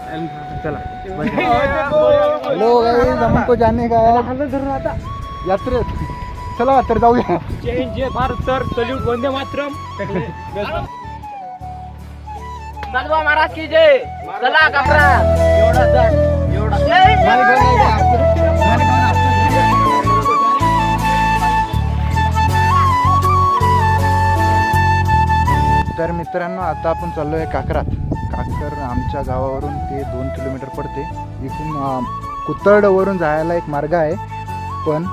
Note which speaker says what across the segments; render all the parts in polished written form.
Speaker 1: चला
Speaker 2: hello guys, हमको जाने का है यात्रेत. चला तर जाऊया.
Speaker 1: जय जय भारत सर, सल्यूट, वंदे मातरम.
Speaker 3: सलवा महाराज की जय. चला कपरा एवढा जण एवढा
Speaker 2: तर मित्रांनो, आता आपण चाललोय काकरात. काकर आमच्या गावावरून ते 2 किलोमीटर पडते. इथून कुतर्डवरून जायला एक मार्ग आहे, पण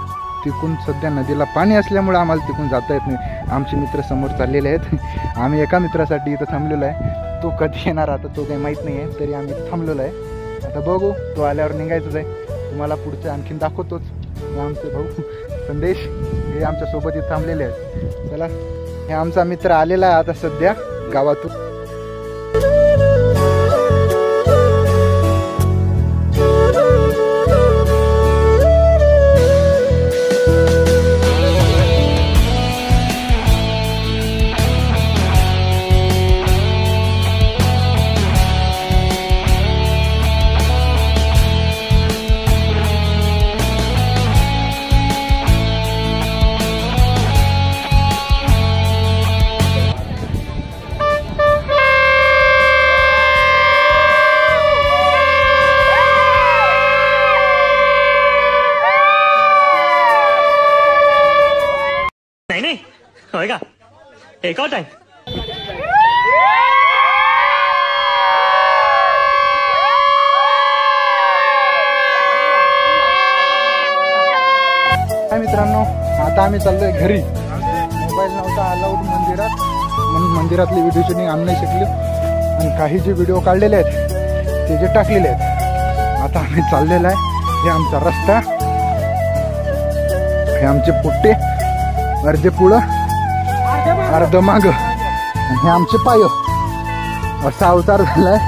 Speaker 2: तिकून सध्या नदीला पाणी असल्यामुळे आम्हाला तिकून जाता येत नाही. आमचे मित्र समोर चाललेले आहेत. आम्ही एका मित्रासाठी इथं थांबलेलो आहे. तो कधी येणार आता तो काही माहीत नाही आहे, तरी आम्ही थांबलेलो आहे. आता बघू, तो आल्यावर निघायचंच आहे. तुम्हाला पुढचं आणखीन दाखवतोच. हे आमचे भाऊ संदेश हे आमच्यासोबत इथं थांबलेले आहेत. चला, हे आमचा मित्र आलेला आहे आता सध्या गावातून.
Speaker 1: नाही होय का एकच आहे.
Speaker 2: मित्रांनो, आता आम्ही चाललोय घरी. मोबाईल नव्हता अलाउड मंदिरात, म्हणून मंदिरातले व्हिडिओ शूटिंग आम्ही नाही शकलो. आणि काही जे व्हिडिओ काढलेले आहेत ते जे टाकलेले आहेत. आता आम्ही चाललेला आहे. हे आमचा रस्ता, हे आमचे पुट्टे, अर्धे पुढं अर्ध माग, हे आमचे पाय. असा अवतार झालाय.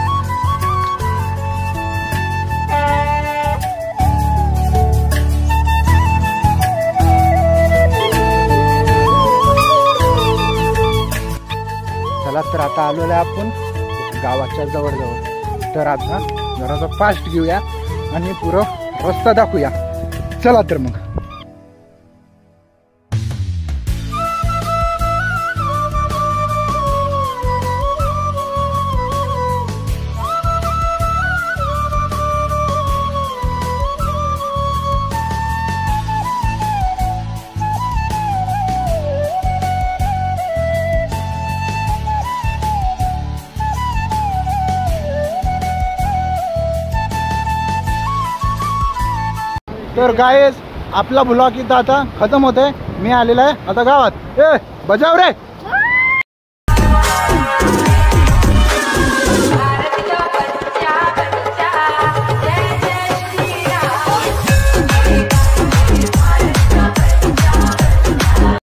Speaker 2: चला तर आता आलेलो आहे आपण गावाच्या जवळ. तर आता जरासा फास्ट घेऊया आणि पुरं रस्ता दाखवूया. चला तर मग. तर गाइस, आपला ब्लॉग इथं आता खतम होत आहे. मी आलेला आहे आता गावात. ए बजाव रे.